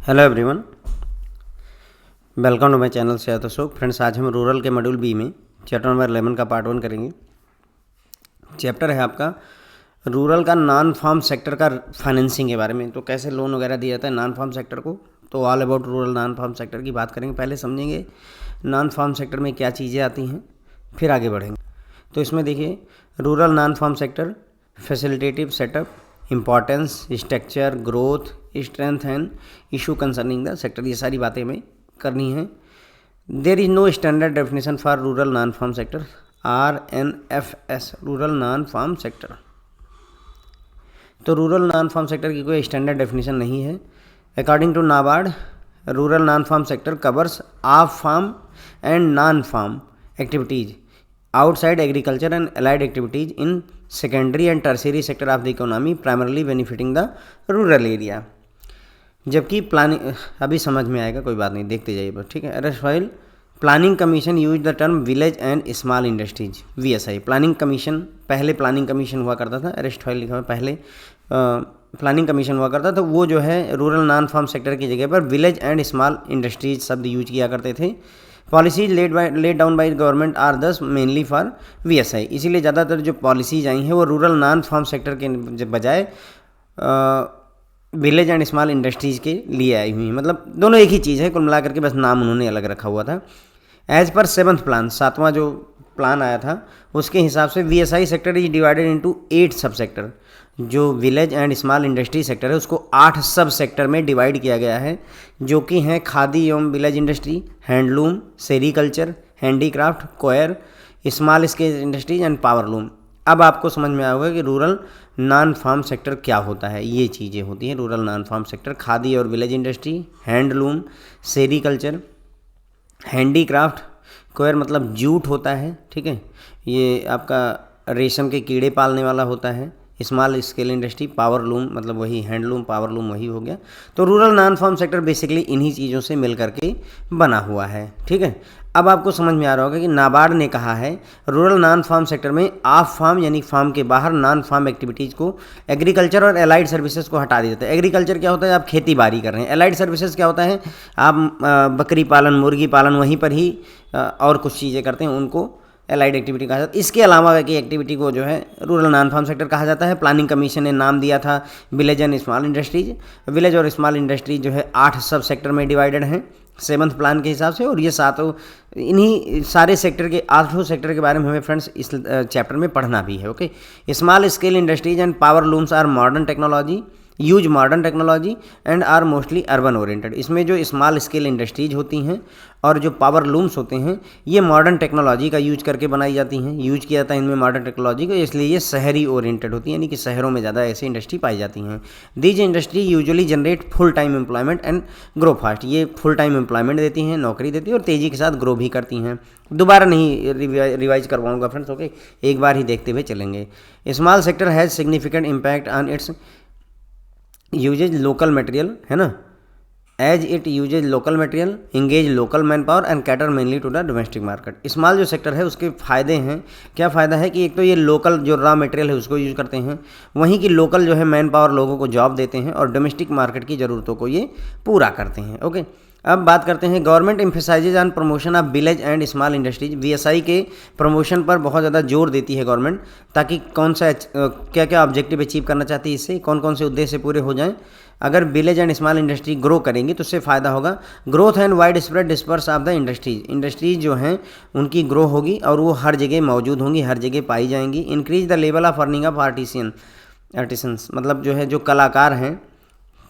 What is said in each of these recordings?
Hello everyone, welcome to my channel से Ashok. Friends, आज हम रूरल के मॉड्यूल बी में चैप्टर नंबर 11 का पार्ट 1 करेंगे। चैप्टर है आपका रूरल का नॉन फार्म सेक्टर का फाइनेंसिंग के बारे में। तो कैसे लोन वगैरह दिया जाता है नॉन फार्म सेक्टर को, तो all about rural non farm sector की बात करेंगे। पहले समझेंगे नॉन फार्म सेक्टर में क्या चीज़ें आती हैं, फिर आगे बढ़ेंगे। तो इसमें देखिए, rural non farm sector facilitative setup, importance, structure, growth, strength and issue concerning the sector, ये सारी बातें हमें करनी है। There is no standard definition for rural non farm sector, RNFS, rural non farm sector. तो रूरल नॉन फार्म सेक्टर की कोई standard definition नहीं है। According to NABARD, rural non farm sector covers of farm and non farm activities outside agriculture and allied activities in secondary and tertiary sector of the economy, primarily benefiting the rural area। जबकि planning अभी समझ में आएगा, कोई बात नहीं, देखते जाइए बस, ठीक है। Arrest planning commission use the term village and small industries, VSI। Planning commission, पहले प्लानिंग कमीशन हुआ करता था, अरेस्ट फाइल लिखा हुआ पहले प्लानिंग कमीशन हुआ करता था, वो जो है रूरल नॉन फार्म सेक्टर की जगह पर विलेज एंड स्मॉल इंडस्ट्रीज शब्द यूज किया करते थे। Policies laid down by government are thus mainly for VSI। इसीलिए ज़्यादातर जो पॉलिसीज आई हैं वो रूरल नॉन फार्म सेक्टर के बजाय विलेज एंड स्मॉल इंडस्ट्रीज के लिए आई हुई हैं। मतलब दोनों एक ही चीज़ है, कुल मिलाकर के बस नाम उन्होंने अलग रखा हुआ था। एज पर 7th प्लान, 7वां जो प्लान आया था उसके हिसाब से VSI sector is divided into 8 सब सेक्टर। जो village and small industry sector है उसको 8 सब सेक्टर में डिवाइड किया गया है, जो कि हैं खादी एवं village industry, handloom, sericulture, handicraft, coir, small scale industries and powerloom. अब आपको समझ में आएगा कि रूरल नॉन फार्म सेक्टर क्या होता है। ये चीज़ें होती हैं rural non farm sector: khadi और village industry, handloom, sericulture, handicraft, coir मतलब जूट होता है, ठीक है, ये आपका रेशम के कीड़े पालने वाला होता है, स्मॉल स्केल इंडस्ट्री, पावरलूम मतलब वही हैंडलूम, पावरलूम वही हो गया। तो rural non farm sector basically इन्हीं चीज़ों से मिल करके बना हुआ है, ठीक है। अब आपको समझ में आ रहा होगा कि नाबार्ड ने कहा है रूरल नॉन फार्म सेक्टर में ऑफ फार्म यानी फार्म के बाहर नॉन फार्म एक्टिविटीज़ को, एग्रीकल्चर और एलाइड सर्विसेज को हटा दिया जाता है। एग्रीकल्चर क्या होता है, आप खेती बाड़ी कर रहे हैं। एलाइड सर्विसेज क्या होता है, आप बकरी पालन, मुर्गी पालन वहीं पर ही और कुछ चीज़ें करते हैं, उनको एलाइड एक्टिविटी कहा जाता है। इसके अलावा की एक्टिविटी को जो है रूरल नॉन फार्म सेक्टर कहा जाता है। प्लानिंग कमीशन ने नाम दिया था village and small industries. Village और स्मॉल इंडस्ट्रीज जो है 8 सब सेक्टर में डिवाइडेड हैं 7th प्लान के हिसाब से। और ये सातों, इन्हीं सारे सेक्टर के 8 सेक्टर के बारे में हमें फ्रेंड्स इस चैप्टर में पढ़ना भी है, okay. Small scale industries and power looms are modern technology, use modern technology and are mostly urban oriented. इसमें जो स्मॉल स्केल इंडस्ट्रीज होती हैं और जो पावर लूम्स होते हैं ये मॉडर्न टेक्नोलॉजी का यूज करके बनाई जाती हैं, यूज किया जाता है इनमें मॉडर्न टेक्नोलॉजी को, इसलिए ये शहरी ओरिएंटेड होती हैं, यानी कि शहरों में ज़्यादा ऐसी इंडस्ट्री पाई जाती हैं। These industry usually generate full time employment and grow fast. ये फुल टाइम एम्प्लॉयमेंट देती हैं, नौकरी देती हैं और तेज़ी के साथ ग्रो भी करती हैं। दोबारा नहीं रिवाइज करवाऊंगा फ्रेंड्स, ओके, एक बार ही देखते हुए चलेंगे। Small sector has significant impact on its uses local material, है ना, as it uses local material, engage local manpower and cater mainly to the domestic market. Small जो सेक्टर है उसके फ़ायदे हैं। क्या फ़ायदा है कि एक तो ये लोकल जो रॉ मटेरियल है उसको यूज़ करते हैं, वहीं की लोकल जो है मैन पावर लोगों को जॉब देते हैं और डोमेस्टिक मार्केट की ज़रूरतों को ये पूरा करते हैं, ओके। अब बात करते हैं government emphasises on promotion of village and small industries. VSI के प्रमोशन पर बहुत ज़्यादा जोर देती है गवर्नमेंट, ताकि कौन सा क्या क्या ऑब्जेक्टिव अचीव करना चाहती है, इससे कौन कौन से उद्देश्य पूरे हो जाएं। अगर village and small industry grow करेंगी तो उससे फ़ायदा होगा। Growth and wide spread disperse of the industries जो हैं उनकी ग्रो होगी और वो हर जगह मौजूद होंगी, हर जगह पाई जाएंगी। Increase the level of earning of artisans मतलब जो है जो कलाकार हैं,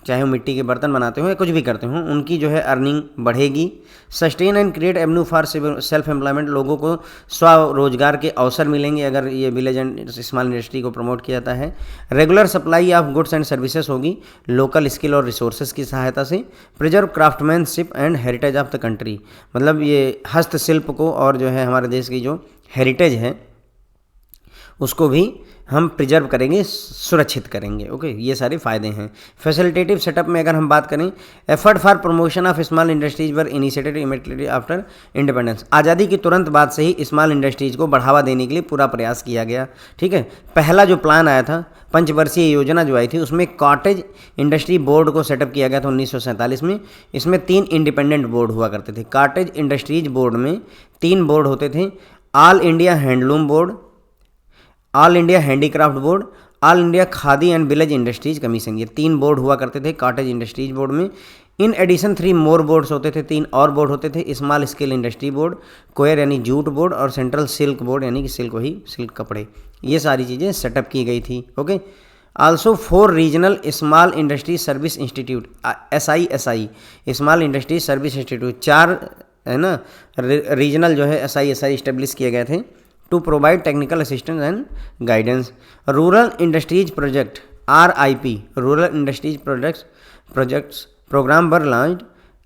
चाहे वो मिट्टी के बर्तन बनाते हो या कुछ भी करते हो, उनकी जो है अर्निंग बढ़ेगी। Sustain and create Avenue for self employment, लोगों को स्वरोजगार के अवसर मिलेंगे अगर ये विलेज एंड स्मॉल इंडस्ट्री को प्रमोट किया जाता है। Regular supply of goods and services होगी लोकल स्किल और रिसोर्सेज की सहायता से। Preserve craftsmanship and heritage of the country, मतलब ये हस्तशिल्प को और जो है हमारे देश की जो हेरिटेज है उसको भी हम प्रिजर्व करेंगे, सुरक्षित करेंगे। ओके, ये सारे फायदे हैं। फैसिलिटेटिव सेटअप में अगर हम बात करें, effort for promotion of small industries were initiated immediately after independence. आज़ादी के तुरंत बाद से ही स्मॉल इंडस्ट्रीज को बढ़ावा देने के लिए पूरा प्रयास किया गया। ठीक है, पहला जो प्लान आया था, पंचवर्षीय योजना जो आई थी, उसमें कॉटेज इंडस्ट्री बोर्ड को सेटअप किया गया था 1947 में। इसमें 3 इंडिपेंडेंट बोर्ड हुआ करते थे। कॉटेज इंडस्ट्रीज बोर्ड में 3 बोर्ड होते थे, all India handloom board, all India handicraft board, all India khadi and village industries commission. ये 3 बोर्ड हुआ करते थे कॉटेज इंडस्ट्रीज बोर्ड में। इन एडिशन 3 मोर बोर्ड्स होते थे, 3 और बोर्ड होते थे, स्मॉल स्केल इंडस्ट्री बोर्ड, कोयर यानी जूट बोर्ड, और सेंट्रल सिल्क बोर्ड यानी कि सिल्क वही सिल्क कपड़े। ये सारी चीज़ें सेटअप की गई थी। Okay, also 4 regional small industry service institute, SI small industry service institute, 4 है ना रीजनल जो है SI इस्टेब्लिश किए गए थे to provide technical assistance and guidance. Rural industries project RIP, rural industries projects programme were launched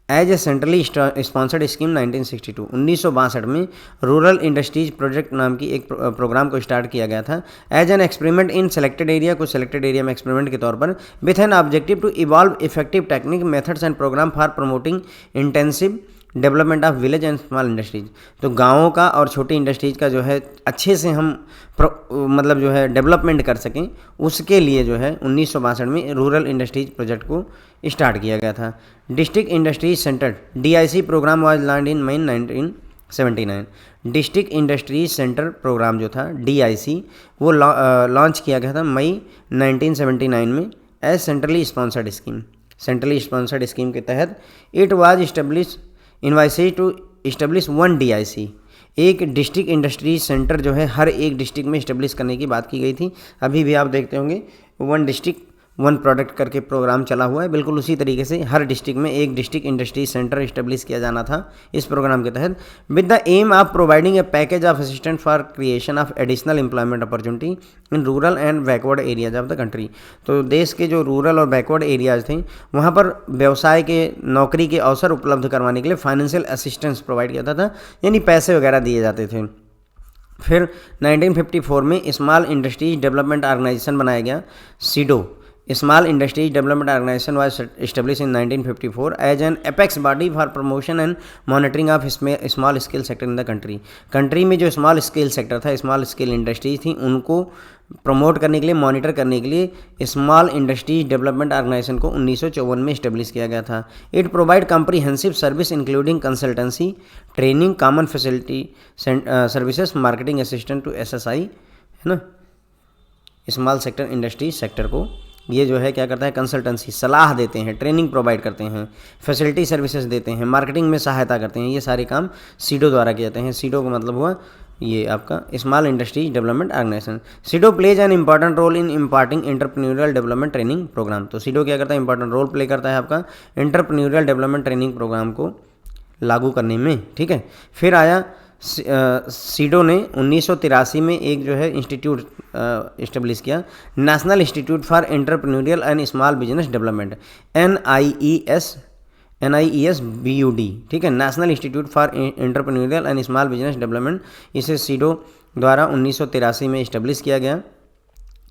as a centrally sponsored scheme 1962। 1962 में rural industries project नाम की एक प्रोग्राम को स्टार्ट किया गया था as an experiment in selected area, कुछ selected area में एक्सपेरिमेंट के तौर पर, with an objective to evolve effective technique methods and programme for promoting intensive development of village and small industries. तो गाँवों का और छोटी इंडस्ट्रीज का जो है अच्छे से हम मतलब जो है डेवलपमेंट कर सकें, उसके लिए जो है 1962 में रूरल इंडस्ट्रीज प्रोजेक्ट को स्टार्ट किया गया था। District industries centre DIC programme was launched in May 1979। District industries centre programme जो था DIC वो लॉन्च किया गया था मई 1979 में as centrally sponsored scheme. Centrally sponsored scheme के तहत it was envisages to establish 1 DIC, एक डिस्ट्रिक्ट इंडस्ट्रीज सेंटर जो है हर एक डिस्ट्रिक्ट में इस्टेब्लिश करने की बात की गई थी। अभी भी आप देखते होंगे 1 डिस्ट्रिक्ट 1 प्रोडक्ट करके प्रोग्राम चला हुआ है। बिल्कुल उसी तरीके से हर डिस्ट्रिक्ट में एक डिस्ट्रिक्ट इंडस्ट्री सेंटर इस्टेब्लिश किया जाना था इस प्रोग्राम के तहत, with the aim of providing a package of assistant for creation of additional employment opportunity in rural and backward areas of the country. तो देश के जो रूरल और बैकवर्ड एरियाज थे वहाँ पर व्यवसाय के नौकरी के अवसर उपलब्ध करवाने के लिए फाइनेंशियल असिस्टेंस प्रोवाइड किया जाता था, यानी पैसे वगैरह दिए जाते थे। फिर 1954 में स्मॉल इंडस्ट्रीज डेवलपमेंट ऑर्गेनाइजेशन बनाया गया, SIDO। Small Industries Development Organization was established in 1954 as an apex body for promotion and monitoring of small scale sector in the country। Country में जो स्मॉल स्केल सेक्टर था, small scale industries थी, उनको promote करने के लिए, monitor करने के लिए स्मॉल इंडस्ट्रीज डेवलपमेंट ऑर्गेनाइजेशन को 1954 में इस्टेब्लिश किया गया था। It provide comprehensive service including consultancy, training, common facility services, marketing assistant to SSI, है ना। स्मॉल सेक्टर इंडस्ट्रीज सेक्टर को ये जो है क्या करता है, कंसल्टेंसी, सलाह देते हैं, ट्रेनिंग प्रोवाइड करते हैं, फैसिलिटी सर्विसेज देते हैं, मार्केटिंग में सहायता करते हैं। ये सारे काम SIDO द्वारा किए जाते हैं। SIDO का मतलब हुआ ये आपका small industries development organisation. SIDO plays an important role in imparting entrepreneurial development training programme. तो SIDO क्या करता है, इंपॉर्टेंट रोल प्ले करता है आपका एंटरप्रेन्योरियल डेवलपमेंट ट्रेनिंग प्रोग्राम को लागू करने में। ठीक है, फिर आया SIDO ने 1983 में एक जो है इंस्टीट्यूट इस्टेब्लिश किया, national institute for entrepreneurial and small business development, NIES BUD। ठीक है, national institute for entrepreneurial and small business development, इसे SIDO द्वारा 1983 में इस्टेब्लिश किया गया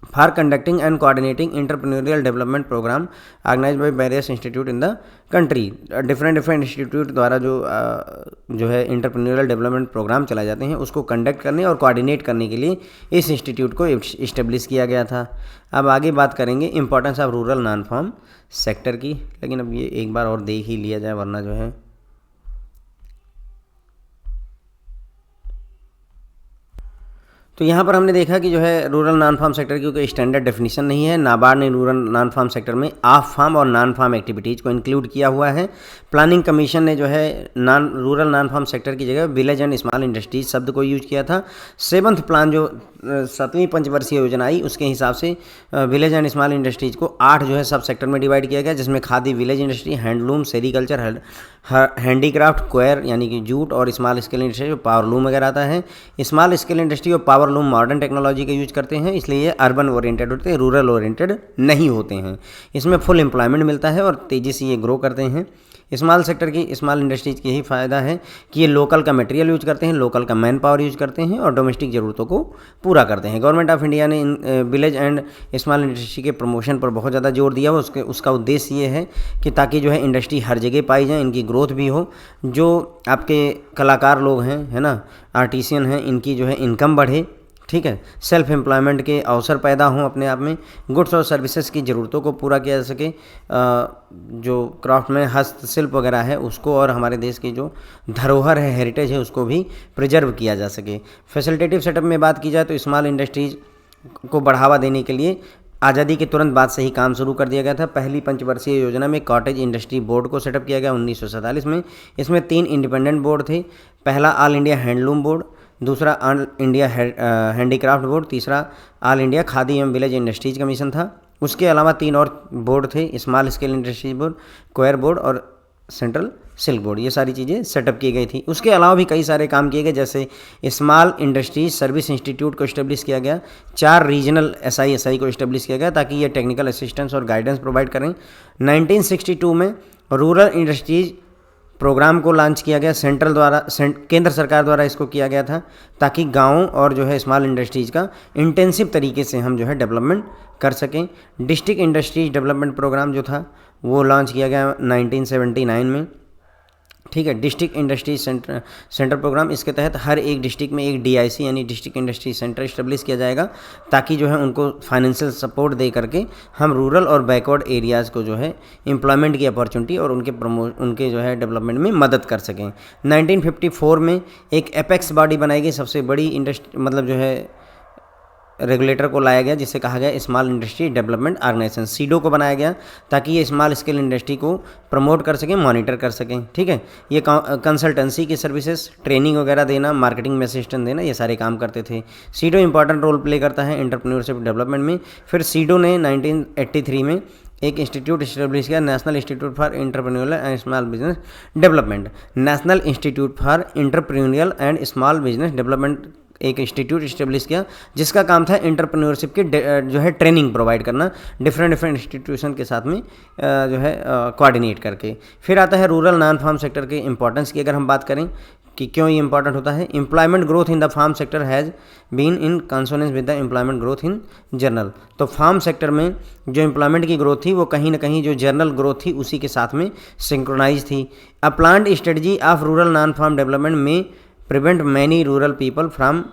for conducting and coordinating entrepreneurial development programme organised by various institute in the country. Different institute द्वारा जो है एंटरप्रेन्योरियल डेवलपमेंट प्रोग्राम चलाए जाते हैं, उसको कंडक्ट करने और कोऑर्डिनेट करने के लिए इस इंस्टीट्यूट को इस्टेब्लिश किया गया था। अब आगे बात करेंगे importance of rural non farm sector की, लेकिन अब ये एक बार और देख ही लिया जाए वरना जो है तो यहाँ पर हमने देखा कि जो है रूरल नॉन फार्म सेक्टर की कोई स्टैंडर्ड डेफिनेशन नहीं है। नाबार्ड ने रूरल नॉन फार्म सेक्टर में ऑफ फार्म और नॉन फार्म एक्टिविटीज़ को इंक्लूड किया हुआ है। प्लानिंग कमीशन ने जो है रूरल नॉन फार्म सेक्टर की जगह विलेज एंड स्मॉल इंडस्ट्रीज शब्द को यूज किया था। 7th प्लान जो 7वीं पंचवर्षीय योजना आई उसके हिसाब से विलेज एंड स्मॉल इंडस्ट्रीज को 8 जो है सब सेक्टर में डिवाइड किया गया, जिसमें khadi village industry, handloom, sericulture, handicraft, queer यानी कि जूट, और स्मॉल स्केल इंडस्ट्री जो पावरलूम वगैरह आता है। स्मॉल स्केल इंडस्ट्री और पावरलूम मॉडर्न टेक्नोलॉजी का यूज करते हैं, इसलिए ये अर्बन ओरिएंटेड होते हैं, रूरल ओरिएंटेड नहीं होते हैं। इसमें फुल एम्प्लॉयमेंट मिलता है और तेज़ी से ये ग्रो करते हैं। स्मॉल सेक्टर की, स्मॉल इंडस्ट्रीज की यही फ़ायदा है कि ये लोकल का मटेरियल यूज करते हैं, लोकल का मैन पावर यूज करते हैं और डोमेस्टिक ज़रूरतों को पूरा करते हैं। गवर्नमेंट ऑफ इंडिया ने विलेज एंड स्मॉल इंडस्ट्री के प्रमोशन पर बहुत ज़्यादा जोर दिया हुआ। उसका उद्देश्य ये है कि ताकि जो है इंडस्ट्री हर जगह पाई जाए, इनकी ग्रोथ भी हो, जो आपके कलाकार लोग हैं, है ना, आर्टिसियन हैं, इनकी जो है इनकम बढ़े, ठीक है, सेल्फ एम्प्लॉयमेंट के अवसर पैदा हों अपने आप में, गुड्स और सर्विसेज की ज़रूरतों को पूरा किया जा सके, जो क्राफ्ट में हस्तशिल्प वगैरह है उसको, और हमारे देश की जो धरोहर है, हेरिटेज है, उसको भी प्रिजर्व किया जा सके। फैसिलिटेटिव सेटअप में बात की जाए तो स्मॉल इंडस्ट्रीज को बढ़ावा देने के लिए आज़ादी के तुरंत बाद से ही काम शुरू कर दिया गया था। पहली पंचवर्षीय योजना में कॉटेज इंडस्ट्री बोर्ड को सेटअप किया गया 1947 में। इसमें 3 इंडिपेंडेंट बोर्ड थे। पहला ऑल इंडिया हैंडलूम बोर्ड, दूसरा ऑल इंडिया हैंडीक्राफ्ट बोर्ड, तीसरा ऑल इंडिया खादी एवं विलेज इंडस्ट्रीज कमीशन था। उसके अलावा 3 और बोर्ड थे, small scale industries board, queer board और सेंट्रल सिल्क बोर्ड। ये सारी चीज़ें सेटअप की गई थी। उसके अलावा भी कई सारे काम किए गए, जैसे स्मॉल इंडस्ट्रीज सर्विस इंस्टीट्यूट को इस्टेब्लिश किया गया, 4 रीजनल SI को इस्टेब्लिश किया गया ताकि ये टेक्निकल असिस्टेंस और गाइडेंस प्रोवाइड करें। 1962 में रूरल इंडस्ट्रीज प्रोग्राम को लॉन्च किया गया, केंद्र सरकार द्वारा इसको किया गया था, ताकि गाँव और जो है स्मॉल इंडस्ट्रीज़ का इंटेंसिव तरीके से हम जो है डेवलपमेंट कर सकें। डिस्ट्रिक्ट इंडस्ट्रीज डेवलपमेंट प्रोग्राम जो था वो लॉन्च किया गया 1979 में, ठीक है। डिस्ट्रिक्ट इंडस्ट्री सेंटर प्रोग्राम, इसके तहत हर एक डिस्ट्रिक्ट में एक DIC यानी डिस्ट्रिक्ट इंडस्ट्री सेंटर इस्टेब्लिश किया जाएगा, ताकि जो है उनको फाइनेंशियल सपोर्ट दे करके हम रूरल और बैकवर्ड एरियाज़ को जो है एम्प्लॉयमेंट की अपॉर्चुनिटी और उनके जो है डेवलपमेंट में मदद कर सकें। 1954 में एक एपेक्स बॉडी बनाई गई, सबसे बड़ी इंडस्ट्री मतलब जो है रेगुलेटर को लाया गया, जिसे कहा गया small industry development organisation, SIDO को बनाया गया, ताकि ये स्मॉल स्केल इंडस्ट्री को प्रमोट कर सकें, मॉनिटर कर सकें, ठीक है। ये कंसल्टेंसी की सर्विसेज, ट्रेनिंग वगैरह देना, मार्केटिंग में असिस्टेंस देना, ये सारे काम करते थे। सीडो इंपॉर्टेंट रोल प्ले करता है एंटरप्रेन्योरशिप डेवलपमेंट में। फिर सीडो ने 1983 में एक इंस्टीट्यूट इस्टेब्लिश किया, national institute for entrepreneurial and small business development. National institute for entrepreneurial and small business development एक इंस्टीट्यूट इस्टेब्लिश किया, जिसका काम था एंटरप्रेन्योरशिप की जो है ट्रेनिंग प्रोवाइड करना, डिफरेंट इंस्टीट्यूशन के साथ में जो है कोऑर्डिनेट करके। फिर आता है रूरल नॉन फार्म सेक्टर के इंपॉर्टेंस की अगर हम बात करें कि क्यों ये इंपॉर्टेंट होता है। Employment growth in the farm sector has been in consonance with the employment growth in general. तो फार्म सेक्टर में जो एम्प्लॉयमेंट की ग्रोथ थी वो कहीं ना कहीं जो जनरल ग्रोथ थी उसी के साथ में सिंक्रोनाइज थी। A planned strategy of rural non farm development में prevent many rural people from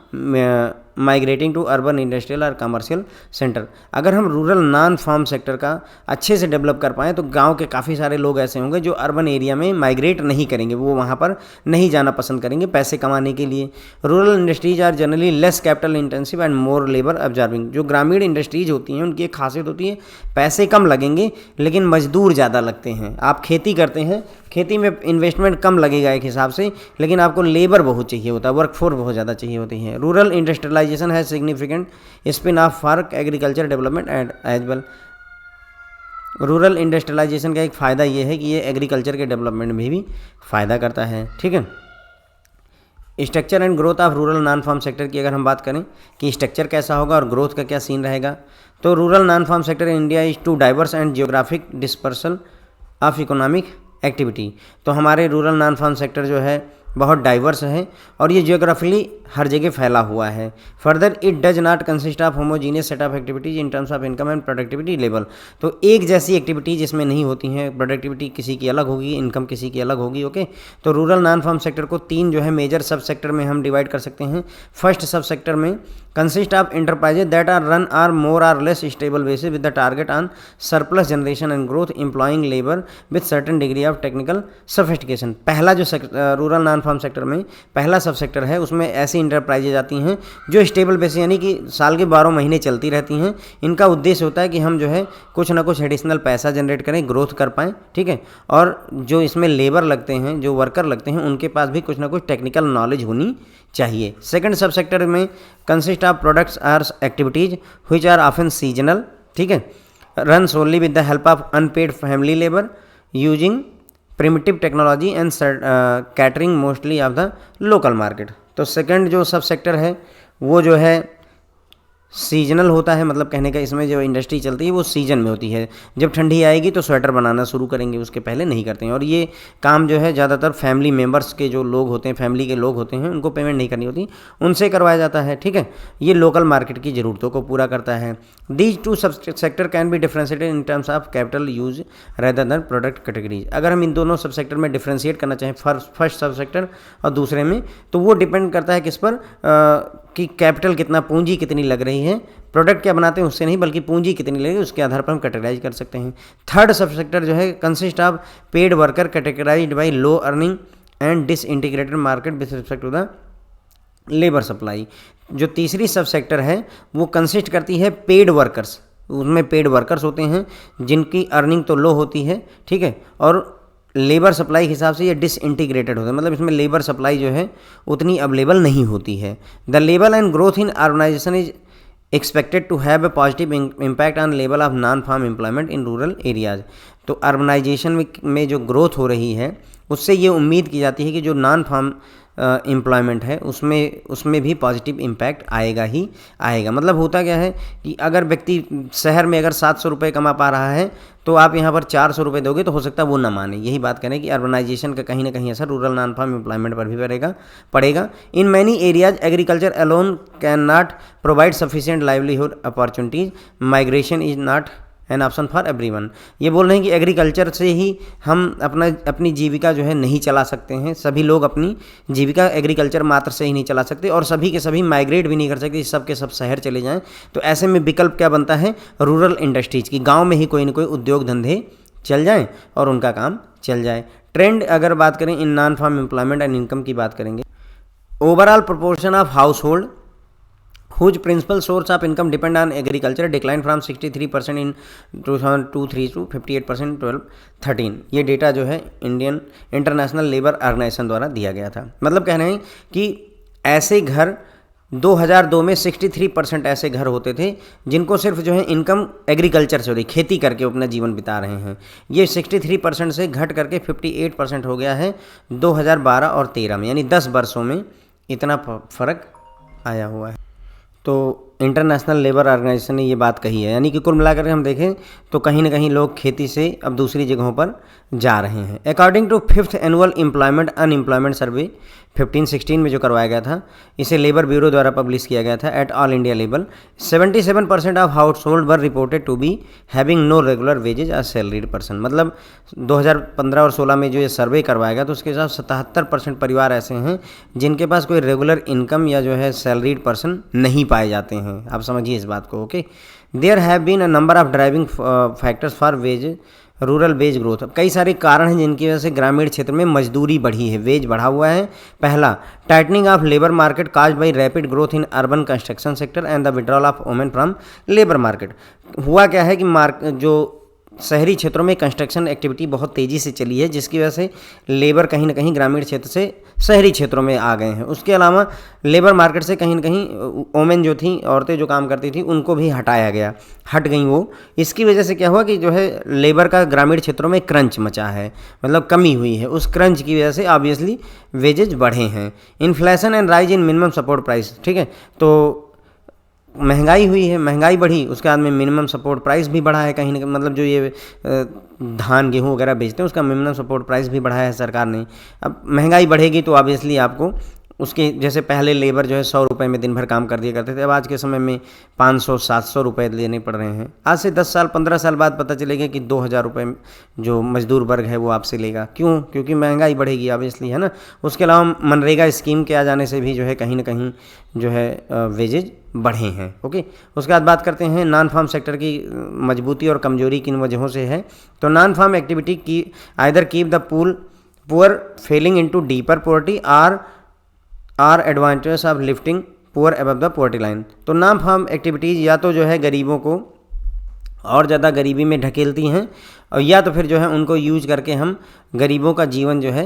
migrating to urban industrial और कमर्शियल सेंटर। अगर हम रूरल नॉन फार्म सेक्टर का अच्छे से डेवलप कर पाएँ तो गांव के काफ़ी सारे लोग ऐसे होंगे जो अर्बन एरिया में माइग्रेट नहीं करेंगे, वो वहां पर नहीं जाना पसंद करेंगे पैसे कमाने के लिए। Rural industries are generally less capital intensive and more labour observing. जो ग्रामीण इंडस्ट्रीज होती हैं उनकी एक खासियत होती है, पैसे कम लगेंगे लेकिन मजदूर ज़्यादा लगते हैं। आप खेती करते हैं, खेती में इन्वेस्टमेंट कम लगेगा एक हिसाब से, लेकिन आपको लेबर बहुत चाहिए होता है, वर्कफोर्स बहुत ज़्यादा चाहिए होती है। रूरल इंडस्ट्रियलाइजेशन है significant spin off for agriculture development and as well. Rural industrialisation का एक फ़ायदा ये है कि ये एग्रीकल्चर के डेवलपमेंट में भी फ़ायदा करता है, ठीक है। Structure and growth of rural non farm sector की अगर हम बात करें कि स्ट्रक्चर कैसा होगा और ग्रोथ का क्या सीन रहेगा, तो rural non farm sector in India is too diverse and geographic dispersal of economic activity. तो हमारे रूरल नॉन फार्म सेक्टर जो है बहुत डाइवर्स है और ये जियोग्राफिकली हर जगह फैला हुआ है। Further it does not consist of homogeneous set of activities in terms of income and productivity level. तो एक जैसी एक्टिविटीज इसमें नहीं होती हैं, प्रोडक्टिविटी किसी की अलग होगी, इनकम किसी की अलग होगी, ओके। तो रूरल नॉन फार्म सेक्टर को 3 जो है मेजर सब सेक्टर में हम डिवाइड कर सकते हैं। फर्स्ट सब सेक्टर में consist of enterprises that are run or more or less stable basis with the target on surplus generation and growth employing labour with certain degree of technical sophistication. पहला जो rural non farm sector में पहला सब sector है, उसमें ऐसी enterprises आती हैं जो स्टेबल बेसिस यानी कि साल के 12 महीने चलती रहती हैं। इनका उद्देश्य होता है कि हम जो है कुछ ना कुछ एडिशनल पैसा जनरेट करें, ग्रोथ कर पाएँ, ठीक है। और जो इसमें लेबर लगते हैं, जो वर्कर लगते हैं, उनके पास भी कुछ ना कुछ टेक्निकल नॉलेज होनी चाहिए। सेकंड सब सेक्टर में consist of products are activities which are often seasonal, ठीक है, run solely with the help of unpaid family labour using primitive technology and catering mostly of the local market. तो second जो sub sector है वो जो है seasonal होता है, मतलब कहने का इसमें जो इंडस्ट्री चलती है वो सीजन में होती है। जब ठंडी आएगी तो स्वेटर बनाना शुरू करेंगे, उसके पहले नहीं करते हैं। और ये काम जो है ज़्यादातर फैमिली मेम्बर्स के जो लोग होते हैं, फैमिली के लोग होते हैं, उनको पेमेंट नहीं करनी होती, उनसे करवाया जाता है, ठीक है। ये लोकल मार्केट की ज़रूरतों को पूरा करता है। दीज टू सब sector can be differentiated in terms of capital use rather than product categories. अगर हम इन दोनों सब सेक्टर में डिफ्रेंशिएट करना चाहें, फर्स्ट सब सेक्टर और दूसरे में, तो वो डिपेंड करता है किस पर, कि कैपिटल कितना, पूंजी कितनी लग रही है। प्रोडक्ट क्या बनाते हैं उससे नहीं, बल्कि पूंजी कितनी लगेगी उसके आधार पर हम कैटेगराइज कर सकते हैं। थर्ड सब सेक्टर जो है consist of paid worker categorised by low earning and disintegrated market with respect to the labour supply. जो तीसरी सब सेक्टर है वो कंसिस्ट करती है पेड वर्कर्स, उसमें पेड वर्कर्स होते हैं जिनकी अर्निंग तो लो होती है, ठीक है, और लेबर सप्लाई के हिसाब से ये डिसइंटीग्रेटेड होता है, मतलब इसमें लेबर सप्लाई जो है उतनी अवेलेबल नहीं होती है। The level and growth in urbanisation is expected to have a positive impact on level of non farm employment in rural areas. तो अर्बनाइजेशन में जो ग्रोथ हो रही है उससे ये उम्मीद की जाती है कि जो नॉन फार्म एम्प्लॉयमेंट है उसमें भी पॉजिटिव इम्पैक्ट आएगा ही आएगा। मतलब होता क्या है कि अगर व्यक्ति शहर में अगर 700 रुपये कमा पा रहा है तो आप यहाँ पर 400 रुपये दोगे तो हो सकता है वो ना माने। यही बात करें कि अर्बनाइजेशन का कहीं ना कहीं असर रूरल नॉन फार्म एम्प्लॉयमेंट पर भी पड़ेगा। In many areas agriculture alone can not provide sufficient livelihood opportunities, migration is not an option for everyone. ये बोल रहे हैं कि एग्रीकल्चर से ही हम अपनी जीविका जो है नहीं चला सकते हैं, सभी लोग अपनी जीविका एग्रीकल्चर मात्र से ही नहीं चला सकते, और सभी के सभी माइग्रेट भी नहीं कर सकते, सब के सब शहर चले जाएं। तो ऐसे में विकल्प क्या बनता है, रूरल इंडस्ट्रीज की, गाँव में ही कोई ना कोई उद्योग धंधे चल जाएँ और उनका काम चल जाए। ट्रेंड अगर बात करें in non farm employment and income की बात करेंगे, overall proportion of household whose principal source of income depend on agriculture declined from 63% in 2003 to 58% 12-13। ये डेटा जो है इंडियन इंटरनेशनल लेबर ऑर्गेनाइजेशन द्वारा दिया गया था। मतलब कह रहे हैं कि ऐसे घर 2002 में 63% ऐसे घर होते थे जिनको सिर्फ जो है इनकम एग्रीकल्चर से हो रही, खेती करके अपना जीवन बिता रहे हैं। ये 63% से घट करके 58% हो गया है 2012 और 13 में, यानी 10 वर्षों में इतना फ़र्क आया हुआ है। तो इंटरनेशनल लेबर ऑर्गेनाइजेशन ने ये बात कही है, यानी कि कुल मिलाकर हम देखें तो कहीं ना कहीं लोग खेती से अब दूसरी जगहों पर जा रहे हैं। According to 5th annual employment unemployment survey 15-16 में जो करवाया गया था, इसे लेबर ब्यूरो द्वारा पब्लिश किया गया था at all India level, 77% of household were reported to be having no regular wages or salaried person. मतलब 2015 और 16 में जो ये सर्वे करवाया गया तो उसके साथ 77% परिवार ऐसे हैं जिनके पास कोई रेगुलर इनकम या जो है सैलरीड पर्सन नहीं पाए जाते हैं। आप समझिए इस बात को, okay. There have been a number of driving factors for wage rural wage growth. कई सारे कारण हैं जिनकी वजह से ग्रामीण क्षेत्र में मजदूरी बढ़ी है, वेज बढ़ा हुआ है। पहला, tightening of labour market caused by rapid growth in urban construction sector and the withdrawal of women from labour market. हुआ क्या है कि जो शहरी क्षेत्रों में कंस्ट्रक्शन एक्टिविटी बहुत तेज़ी से चली है, जिसकी वजह से लेबर कहीं ना कहीं ग्रामीण क्षेत्र से शहरी क्षेत्रों में आ गए हैं। उसके अलावा लेबर मार्केट से कहीं ना कहीं वोमेन जो थी, औरतें जो काम करती थी, उनको भी हटाया गया, हट गई वो। इसकी वजह से क्या हुआ कि जो है लेबर का ग्रामीण क्षेत्रों में क्रंच मचा है, मतलब कमी हुई है। उस क्रंच की वजह से ऑब्वियसली वेजेज बढ़े हैं। Inflation and rise in minimum support price, ठीक है, तो महंगाई हुई है, महंगाई बढ़ी, उसके बाद में मिनिमम सपोर्ट प्राइस भी बढ़ा है कहीं ना कहीं। मतलब जो ये धान गेहूँ वगैरह बेचते हैं उसका मिनिमम सपोर्ट प्राइस भी बढ़ाया है सरकार ने। अब महंगाई बढ़ेगी तो ऑब्वियसली आपको उसके, जैसे पहले लेबर जो है 100 रुपये में दिन भर काम कर दिया करते थे, अब आज के समय में 500-700 रुपये देने पड़ रहे हैं। आज से 10 साल 15 साल बाद पता चलेगा कि 2000 रुपये जो मजदूर वर्ग है वो आपसे लेगा। क्यों? क्योंकि महंगाई बढ़ेगी ऑब्वियसली, है ना। उसके अलावा मनरेगा स्कीम के आ जाने से भी जो है कहीं ना कहीं जो है वेजेज बढ़े हैं, ओके। उसके बाद बात करते हैं नॉन फार्म सेक्टर की मजबूती और कमजोरी किन वजहों से है। तो नॉन फार्म एक्टिविटी की either keep the poor falling into deeper poverty or advantage of lifting poor above the poverty line. तो नॉन फार्म एक्टिविटीज़ या तो जो है गरीबों को और ज़्यादा गरीबी में ढकेलती हैं, और या तो फिर जो है उनको यूज करके हम गरीबों का जीवन जो है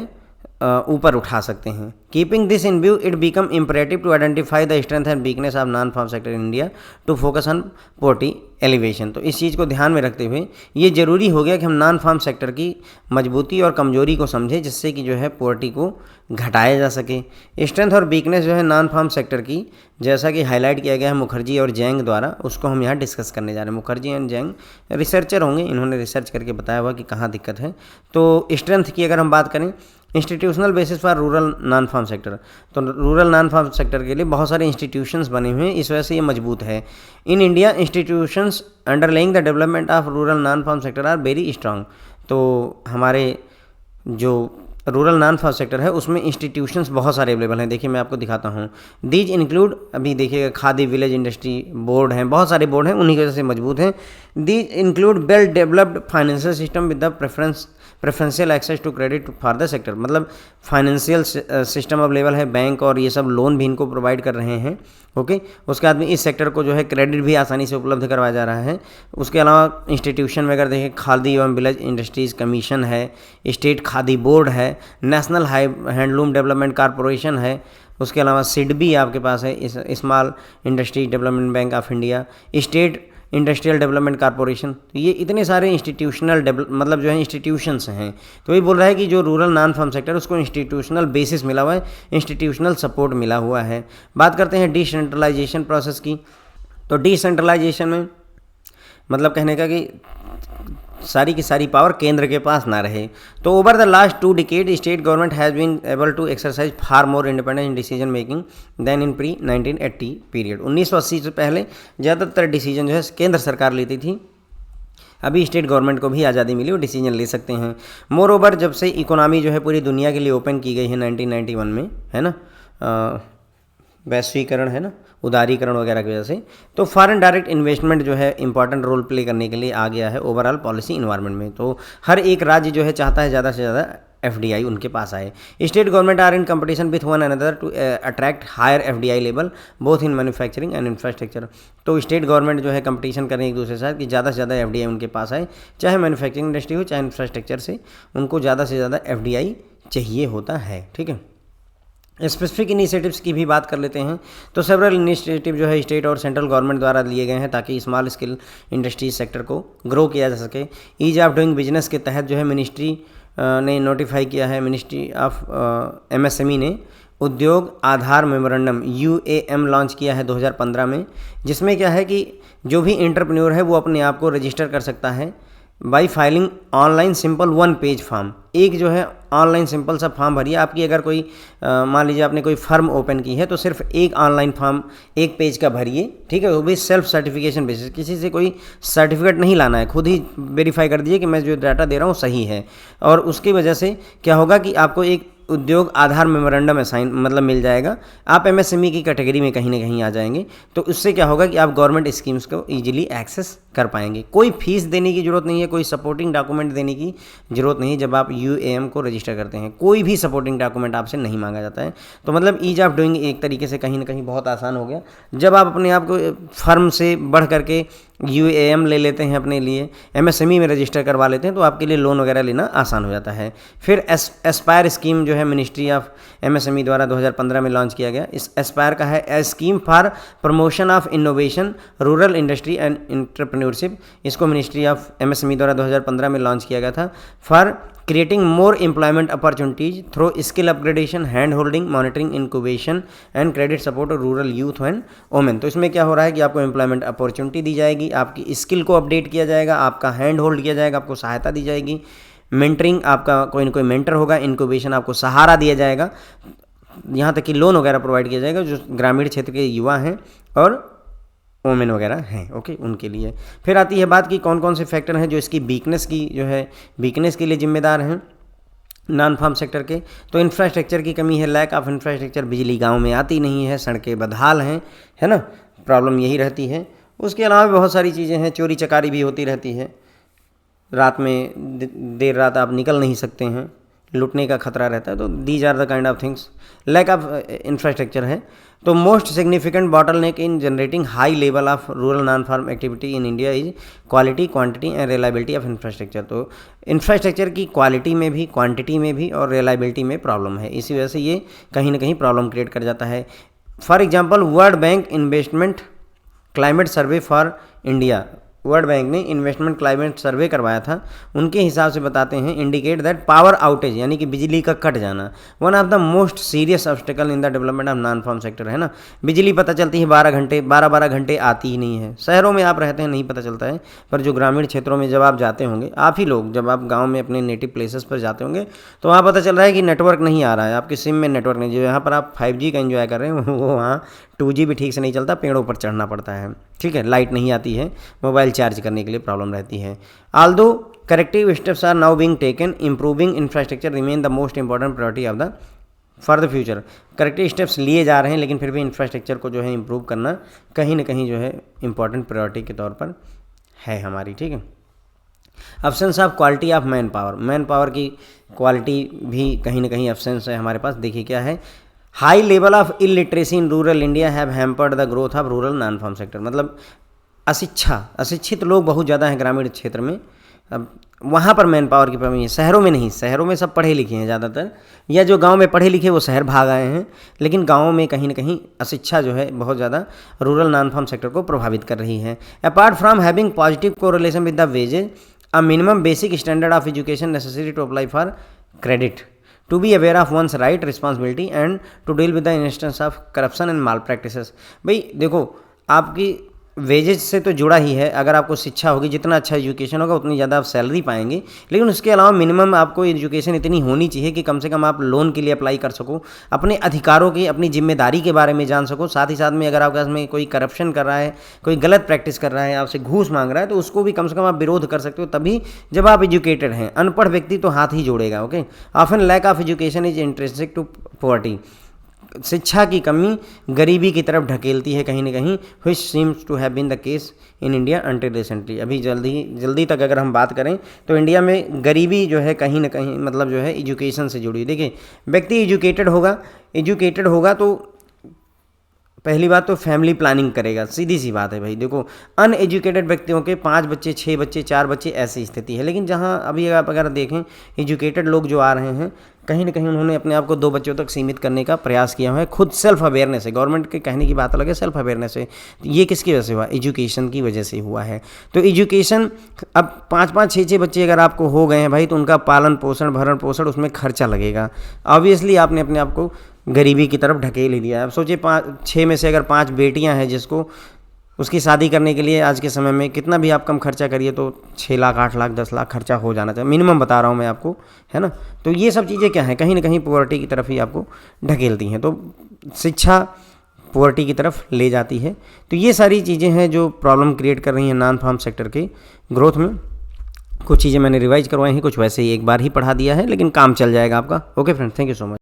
ऊपर उठा सकते हैं। Keeping this in view it become imperative to identify the strength and weakness of non farm sector in India to focus on poverty alleviation. तो इस चीज़ को ध्यान में रखते हुए ये ज़रूरी हो गया कि हम नॉन फार्म सेक्टर की मजबूती और कमजोरी को समझें, जिससे कि जो है पोवर्टी को घटाया जा सके। स्ट्रेंथ और वीकनेस जो है नॉन फार्म सेक्टर की, जैसा कि हाईलाइट किया गया है मुखर्जी और जैंग द्वारा, उसको हम यहाँ डिस्कस करने जा रहे हैं। मुखर्जी एंड जैंग रिसर्चर होंगे, इन्होंने रिसर्च करके बताया हुआ कि कहाँ दिक्कत है। तो स्ट्रेंथ की अगर हम बात करें, institutional basis for rural non farm sector, तो रूरल नॉन फार्म सेक्टर के लिए बहुत सारे इंस्टीट्यूशंस बने हुए हैं, इस वजह से ये मजबूत है। In India institutions underlying the development of rural non farm sector are very strong. तो हमारे जो रूरल नॉन फार्म सेक्टर है उसमें इंस्टीट्यूशंस बहुत सारे अवेलेबल हैं। देखिए मैं आपको दिखाता हूँ। दीज इंक्लूड, अभी देखिएगा, खादी विलेज इंडस्ट्री बोर्ड हैं, बहुत सारे बोर्ड हैं, उन्हीं की वजह से मजबूत हैं। These include well developed financial system with the preferential access to credit for the sector, मतलब फाइनेंशियल सिस्टम अवेलेबल है, बैंक और ये सब लोन भी इनको प्रोवाइड कर रहे हैं। ओके, उसके बाद में इस सेक्टर को जो है क्रेडिट भी आसानी से उपलब्ध करवाया जा रहा है। उसके अलावा इंस्टीट्यूशन में अगर देखें, खादी एवं विलेज इंडस्ट्रीज़ कमीशन है, स्टेट खादी बोर्ड है, नेशनल हैंडलूम डेवलपमेंट कॉरपोरेशन है, उसके अलावा सिडबी आपके पास है, small industry development bank of India, state industrial development corporation. तो ये इतने सारे इंस्टीट्यूशनल मतलब जो है इंस्टीट्यूशंस हैं। तो ये बोल रहा है कि जो रूरल नॉन फार्म सेक्टर उसको इंस्टीट्यूशनल बेसिस मिला हुआ है, इंस्टीट्यूशनल सपोर्ट मिला हुआ है। बात करते हैं डिसेंट्रलाइजेशन प्रोसेस की। तो डिसेंट्रलाइजेशन में मतलब कहने का कि सारी की सारी पावर केंद्र के पास ना रहे। तो over the last 2 decade state government has been able to exercise far more independence in decision making than in pre 1980 period. 1980 से पहले ज़्यादातर डिसीजन जो है केंद्र सरकार लेती थी, अभी स्टेट गवर्नमेंट को भी आज़ादी मिली, वो डिसीजन ले सकते हैं। मोर ओवर जब से इकोनॉमी जो है पूरी दुनिया के लिए ओपन की गई है 1991 में, है ना, वैश्वीकरण, है ना, उदारीकरण वगैरह की वजह से, तो फॉरेन डायरेक्ट इन्वेस्टमेंट जो है इंपॉर्टेंट रोल प्ले करने के लिए आ गया है ओवरऑल पॉलिसी इन्वायरमेंट में। तो हर एक राज्य जो है चाहता है ज़्यादा से ज़्यादा FDI उनके पास आए। State government are in competition with one another to attract higher FDI level both in manufacturing and infrastructure. तो स्टेट गवर्नमेंट जो है कंपटीशन करें एक दूसरे के साथ कि ज़्यादा से ज़्यादा FDI उनके पास आए, चाहे मैन्युफैक्चरिंग इंडस्ट्री हो चाहे इंफ्रास्ट्रक्चर से, उनको ज़्यादा से ज़्यादा FDI चाहिए होता है। ठीक है, स्पेसिफिक इनिशिएटिव्स की भी बात कर लेते हैं। तो सेवरल इनिशिएटिव जो है स्टेट और सेंट्रल गवर्नमेंट द्वारा लिए गए हैं ताकि स्मॉल स्केल इंडस्ट्री सेक्टर को ग्रो किया जा सके। ईज ऑफ डूइंग बिजनेस के तहत जो है मिनिस्ट्री ने नोटिफाई किया है, मिनिस्ट्री ऑफ MSME ने उद्योग आधार मेमोरेंडम UAM लॉन्च किया है 2015 में, जिसमें क्या है कि जो भी एंटरप्रेन्योर है वो अपने आप को रजिस्टर कर सकता है by filing online simple 1 page form. एक जो है ऑनलाइन सिंपल सा फॉर्म भरिए। आपकी अगर कोई मान लीजिए आपने कोई फर्म ओपन की है तो सिर्फ एक ऑनलाइन फॉर्म 1 पेज का भरिए, ठीक है, वो भी सेल्फ सर्टिफिकेशन बेसिस, किसी से कोई सर्टिफिकेट नहीं लाना है, खुद ही वेरीफाई कर दीजिए कि मैं जो डाटा दे रहा हूँ सही है। और उसकी वजह से क्या होगा कि आपको एक उद्योग आधार मेमोरेंडम असाइन मतलब मिल जाएगा, आप MSME की कैटेगरी में कहीं ना कहीं आ जाएंगे। तो उससे क्या होगा कि आप गवर्नमेंट स्कीम्स को इजीली एक्सेस कर पाएंगे। कोई फीस देने की ज़रूरत नहीं है, कोई सपोर्टिंग डॉक्यूमेंट देने की ज़रूरत नहीं है। जब आप UAM को रजिस्टर करते हैं कोई भी सपोर्टिंग डॉक्यूमेंट आपसे नहीं मांगा जाता है। तो मतलब ईज ऑफ डूइंग एक तरीके से कहीं ना कहीं बहुत आसान हो गया। जब आप अपने आप को फर्म से बढ़ करके UAM ले लेते हैं अपने लिए, MSME में रजिस्टर करवा लेते हैं, तो आपके लिए लोन वगैरह लेना आसान हो जाता है। फिर एस्पायर स्कीम जो है मिनिस्ट्री ऑफ MSME द्वारा 2015 में लॉन्च किया गया। इस एस्पायर का है a scheme for promotion of innovation rural industry and entrepreneurship. इसको मिनिस्ट्री ऑफ MSME द्वारा 2015 में लॉन्च किया गया था for creating more employment opportunities through skill upgradation, hand holding, monitoring, incubation and credit support rural youth and women. तो इसमें क्या हो रहा है कि आपको एम्प्लॉयमेंट अपॉर्चुनिटी दी जाएगी, आपकी स्किल को अपडेट किया जाएगा, आपका हैंड होल्ड किया जाएगा, आपको सहायता दी जाएगी, मेंटरिंग आपका कोई ना कोई मेंटर होगा, इंक्यूबेशन आपको सहारा दिया जाएगा, यहाँ तक कि लोन वगैरह प्रोवाइड किया जाएगा जो ग्रामीण क्षेत्र के युवा हैं और वोमेन वगैरह हैं, ओके, उनके लिए। फिर आती है बात कि कौन कौन से फैक्टर हैं जो इसकी वीकनेस की जो है वीकनेस के लिए जिम्मेदार हैं नॉन फार्म सेक्टर के। तो इंफ्रास्ट्रक्चर की कमी है, लैक ऑफ इंफ्रास्ट्रक्चर, बिजली गांव में आती नहीं है, सड़कें बदहाल हैं, है ना, प्रॉब्लम यही रहती है। उसके अलावा भी बहुत सारी चीज़ें हैं, चोरी चकारी भी होती रहती है, रात में देर रात आप निकल नहीं सकते हैं, लूटने का खतरा रहता है। तो these are the kind of things. Lack of infrastructure है। तो most significant bottleneck in generating high level of rural non farm activity in India is quality, quantity and reliability of infrastructure. तो इंफ्रास्ट्रक्चर की quality में भी, quantity में भी और reliability में प्रॉब्लम है। इसी वजह से ये कहीं ना कहीं प्रॉब्लम क्रिएट कर जाता है। For example, world bank investment climate survey for India, world bank ने इन्वेस्टमेंट क्लाइमेट सर्वे करवाया था, उनके हिसाब से बताते हैं इंडिकेट दैट पावर आउटेज यानी कि बिजली का कट जाना one of the most serious obstacle in the development of non farm sector है ना। बिजली पता चलती है 12 घंटे आती ही नहीं है। शहरों में आप रहते हैं नहीं पता चलता है, पर जो ग्रामीण क्षेत्रों में जब आप जाते होंगे, आप ही लोग जब आप गाँव में अपने नेटिव प्लेसेस पर जाते होंगे तो वहाँ पता चल रहा है कि नेटवर्क नहीं आ रहा है, आपके सिम में नेटवर्क नहीं। जो यहाँ पर आप 5G का एंजॉय कर रहे हैं वो वहाँ 2G भी ठीक से नहीं चलता, पेड़ों पर चढ़ना पड़ता है, ठीक है। लाइट नहीं आती है, मोबाइल चार्ज करने के लिए प्रॉब्लम रहती है। Although corrective steps are now being taken, improving infrastructure remain the most important priority of the for the future. Corrective steps लिए जा रहे हैं, लेकिन फिर भी इंफ्रास्ट्रक्चर को जो है इम्प्रूव करना कहीं ना कहीं जो है इंपॉर्टेंट प्रायोरिटी के तौर पर है हमारी, ठीक है। Absence of quality of man power, man power की क्वालिटी भी कहीं ना कहीं एब्सेंस है हमारे पास। देखिए क्या है, high level of illiteracy in rural India have hampered the growth of rural non farm sector. मतलब अशिक्षित लोग बहुत ज़्यादा हैं ग्रामीण क्षेत्र में। अब वहाँ पर मैन पावर की कमी है, शहरों में नहीं। शहरों में सब पढ़े लिखे हैं ज़्यादातर, या जो गांव में पढ़े लिखे वो शहर भाग आए हैं, लेकिन गाँवों में कहीं ना कहीं अशिक्षा जो है बहुत ज़्यादा रूरल नॉन फार्म सेक्टर को प्रभावित कर रही है। Apart from having positive correlation with the wages, a minimum basic standard of education necessary to apply for credit, to be aware of one's right, responsibility and to deal with the instance of corruption and malpractices। भाई देखो, आपकी wages से तो जुड़ा ही है। अगर आपको शिक्षा होगी, जितना अच्छा एजुकेशन होगा उतनी ज़्यादा आप सैलरी पाएंगे, लेकिन उसके अलावा मिनिमम आपको एजुकेशन इतनी होनी चाहिए कि कम से कम आप लोन के लिए अप्लाई कर सको, अपने अधिकारों की, अपनी जिम्मेदारी के बारे में जान सको। साथ ही साथ में अगर आपके पास में कोई करप्शन कर रहा है, कोई गलत प्रैक्टिस कर रहा है, आपसे घूस मांग रहा है, तो उसको भी कम से कम आप विरोध कर सकते हो, तभी जब आप एजुकेटेड हैं। अनपढ़ व्यक्ति तो हाथ ही जोड़ेगा, okay. Often lack of education is intrinsic to poverty, शिक्षा की कमी गरीबी की तरफ ढकेलती है कहीं ना कहीं, which seems to have been the case in India until recently। अभी जल्दी तक अगर हम बात करें तो इंडिया में गरीबी जो है कहीं ना कहीं मतलब जो है एजुकेशन से जुड़ी। देखिए, व्यक्ति एजुकेटेड होगा तो पहली बात तो फैमिली प्लानिंग करेगा, सीधी सी बात है भाई। देखो, अनएजुकेटेड व्यक्तियों के 5 बच्चे, 6 बच्चे, 4 बच्चे ऐसी स्थिति है, लेकिन जहाँ अभी आप अगर देखें एजुकेटेड लोग जो आ रहे हैं, कहीं ना कहीं उन्होंने अपने आप को 2 बच्चों तक सीमित करने का प्रयास किया है, खुद सेल्फ अवेयरनेस है। गवर्नमेंट के कहने की बात अलग है, सेल्फ अवेयरनेस है। ये किसकी वजह से हुआ? एजुकेशन की वजह से हुआ है। तो एजुकेशन, अब 5-5, 6-6 बच्चे अगर आपको हो गए हैं भाई, तो उनका पालन पोषण, भरण पोषण, उसमें खर्चा लगेगा। ऑब्वियसली आपने अपने आप को गरीबी की तरफ ढकेल ही लिया है। अब सोचिए 6 में से अगर 5 बेटियां हैं जिसको, उसकी शादी करने के लिए आज के समय में कितना भी आप कम खर्चा करिए तो 6 लाख, 8 लाख, 10 लाख खर्चा हो जाना चाहिए, मिनिमम बता रहा हूँ मैं आपको, है ना। तो ये सब चीज़ें क्या हैं, कहीं ना कहीं पॉवर्टी की तरफ ही आपको ढकेलती हैं। तो शिक्षा पॉवर्टी की तरफ ले जाती है। तो ये सारी चीज़ें हैं जो प्रॉब्लम क्रिएट कर रही हैं नॉन फार्म सेक्टर के ग्रोथ में। कुछ चीज़ें मैंने रिवाइज करवाई हैं, कुछ वैसे ही एक बार ही पढ़ा दिया है, लेकिन काम चल जाएगा आपका। Okay friends, thank you so much.